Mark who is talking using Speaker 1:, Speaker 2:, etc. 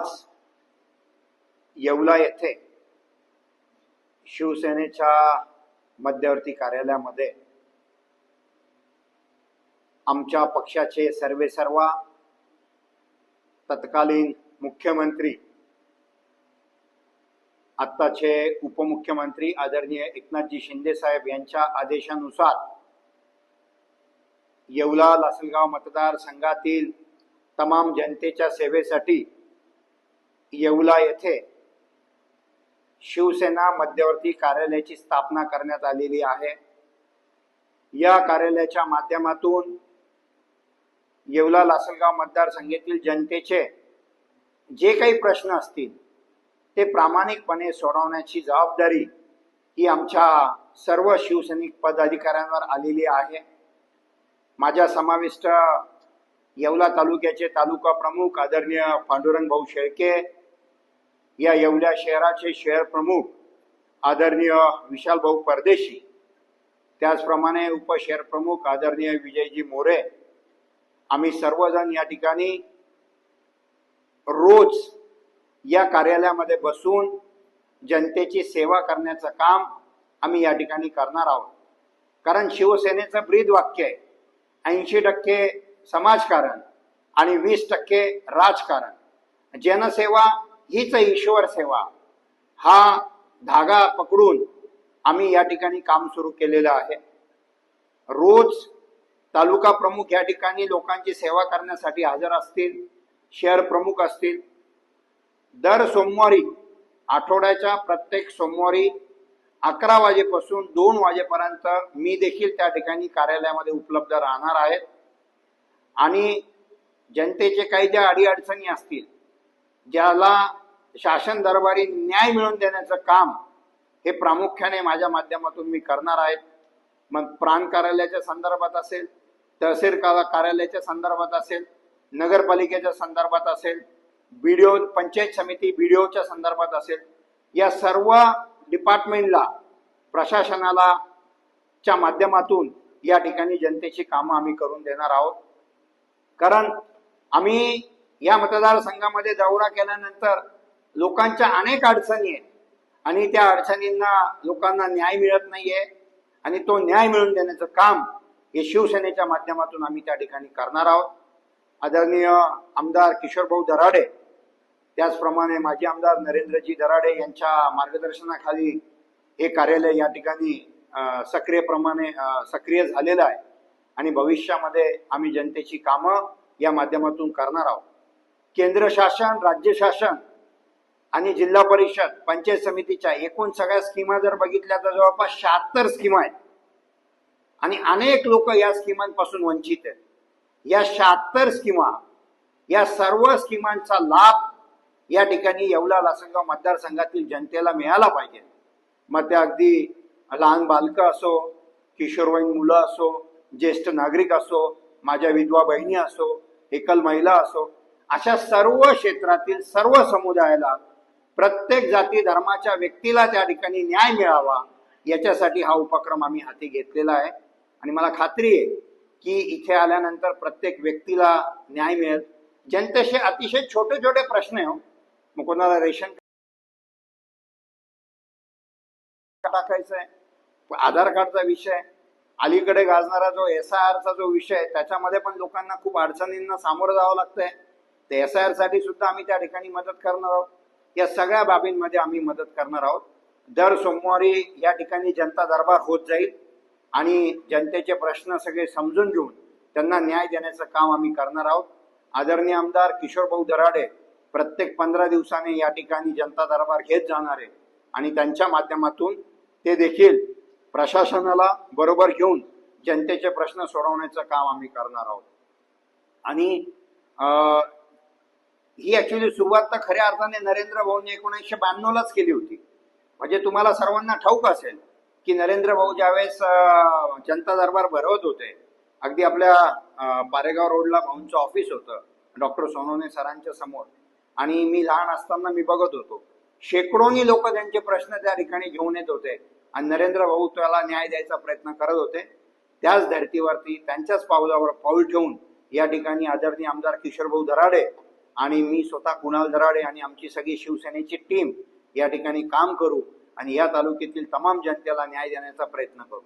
Speaker 1: आज येवला येथे शिवसेनेच्या मध्यवर्ती कार्यालयामध्ये आमच्या पक्षाचे सर्वेसर्वा तत्कालीन मुख्यमंत्री आत्ताचे उपमुख्यमंत्री आदरणीय एकनाथजी शिंदे साहेब यांच्या आदेशानुसार येवला लासलगाव मतदारसंघातील तमाम जनतेच्या सेवेसाठी येवला येथे शिवसेना मध्यवर्ती कार्यालयाची स्थापना करण्यात आलेली आहे। या कार्यालयाच्या माध्यमातून येवला लासलगाव मतदारसंघातील जनतेचे जे काही प्रश्न असतील ते प्रामाणिकपणे सोडवण्याची जबाबदारी ही आमच्या सर्व शिवसैनिक पदाधिकाऱ्यांवर आलेली आहे। माझ्या समाविष्ट येवला तालुक्याचे तालुका प्रमुख आदरणीय पांडुरंग भाऊ शेळके, या येवला शहराचे शहर प्रमुख आदरणीय विशाल भाऊ परदेशी, त्याचप्रमाणे उपशहर प्रमुख आदरणीय विजयजी मोरे, आम्ही सर्वजण या ठिकाणी रोज या कार्यालयामध्ये बसून जनतेची सेवा करण्याचं काम आम्ही या ठिकाणी करणार आहोत। कारण शिवसेनेचं ब्रीद वाक्य आहे 80% समाजकारण आणि 20% राजकारण। जनसेवा हीच ईश्वर सेवा, हा धागा पकडून आम्ही या ठिकाणी काम सुरू केलेलं आहे। रोज तालुका प्रमुख या ठिकाणी लोकांची सेवा करण्यासाठी हजर असतील, शहर प्रमुख असतील। दर सोमवारी आठवड्याच्या प्रत्येक सोमवारी 11 वाजेपासून 2 वाजेपर्यंत मी देखील त्या ठिकाणी कार्यालयामध्ये उपलब्ध राहणार आहे आणि जनतेचे काही ज्या अडीअडचणी असतील, ज्याला शासन दरबारी न्याय मिळवून देण्याचं काम हे प्रामुख्याने माझ्या माध्यमातून मी करणार आहे। मग प्रांत कार्यालयाच्या संदर्भात असेल, तहसील कार्यालयाच्या संदर्भात असेल, नगरपालिकेच्या संदर्भात असेल, बीडीओ पंचायत समिती बीडीओच्या संदर्भात असेल, या सर्व डिपार्टमेंटला प्रशासनाला च्या माध्यमातून या ठिकाणी जनतेची कामं आम्ही करून देणार आहोत। कारण आम्ही या मतदारसंघामध्ये दौरा केल्यानंतर लोकांच्या अनेक अडचणी आहेत आणि त्या अडचणींना लोकांना न्याय मिळत नाहीये आणि तो न्याय मिळवून देण्याचं काम हे शिवसेनेच्या माध्यमातून आम्ही त्या ठिकाणी करणार आहोत। आदरणीय आमदार किशोरभाऊ दराडे, त्याचप्रमाणे माजी आमदार नरेंद्रजी दराडे यांच्या मार्गदर्शनाखाली हे कार्यालय या ठिकाणी सक्रिय झालेलं आहे आणि भविष्यामध्ये आम्ही जनतेची कामं या माध्यमातून करणार आहोत। केंद्र शासन, राज्य शासन आणि जिल्हा परिषद, पंचायत समितीच्या एकूण सगळ्या स्कीमा जर बघितल्या तर जवळपास 76 स्कीमा आहेत आणि अनेक लोक या स्कीमांपासून वंचित आहेत। या 76 स्कीमा, या सर्व स्कीमांचा लाभ या ठिकाणी येवला लासलगाव मतदारसंघातील जनतेला मिळाला पाहिजे। मग त्या अगदी लहान बालकं असो, किशोरवयीन मुलं असो, ज्येष्ठ नागरिक असो, माझ्या विधवा बहिणी असो, एकल महिला असो, अशा सर्व क्षेत्रातील सर्व समुदायाला, प्रत्येक जाती धर्माच्या व्यक्तीला त्या ठिकाणी न्याय मिळावा याच्यासाठी हा उपक्रम आम्ही हाती घेतलेला आहे आणि मला खात्री आहे की इथे आल्यानंतर प्रत्येक व्यक्तीला न्याय मिळेल। जनतेचे अतिशय छोटे छोटे प्रश्न आहे, मग कोणाला रेशन टाकायचंय, आधार कार्डचा विषय, अलीकडे गाजणारा जो SIRचा जो विषय आहे त्याच्यामध्ये पण लोकांना खूप अडचणींना सामोरं जावं लागतंय। ते SIR साठी सुद्धा आम्ही त्या ठिकाणी मदत करणार आहोत। या सगळ्या बाबींमध्ये आम्ही मदत करणार आहोत। दर सोमवारी या ठिकाणी जनता दरबार होत जाईल आणि जनतेचे प्रश्न सगळे समजून घेऊन त्यांना न्याय देण्याचं काम आम्ही करणार आहोत। आदरणीय आमदार किशोरभाऊ दराडे प्रत्येक 15 दिवसांनी या ठिकाणी जनता दरबार घेत जाणार आहे आणि त्यांच्या माध्यमातून ते देखील प्रशासनाला बरोबर घेऊन जनतेचे प्रश्न सोडवण्याचं काम आम्ही करणार आहोत। आणि ही ऍक्च्युली सुरुवात तर खऱ्या अर्थाने नरेंद्र भाऊंनी 1992लाच केली होती। म्हणजे तुम्हाला सर्वांना ठाऊक असेल की नरेंद्र भाऊ ज्यावेळेस जनता दरबार भरवत होते, अगदी आपल्या पारेगाव रोडला भाऊंचं ऑफिस होतं डॉक्टर सोनवणे सरांच्या समोर, आणि मी लहान असताना मी बघत होतो शेकडोनी लोक त्यांचे प्रश्न त्या ठिकाणी घेऊन येत होते आणि नरेंद्र भाऊ त्याला न्याय द्यायचा प्रयत्न करत होते। त्याच धर्तीवरती त्यांच्याच पावलावर पाऊल ठेवून या ठिकाणी आदरणीय आमदार किशोरभाऊ दराडे आणि मी स्वतः कुणाल दराडे आणि आमची सगळी शिवसेनेची टीम या ठिकाणी काम करू आणि या तालुक्यातील तमाम जनतेला न्याय देण्याचा प्रयत्न करू.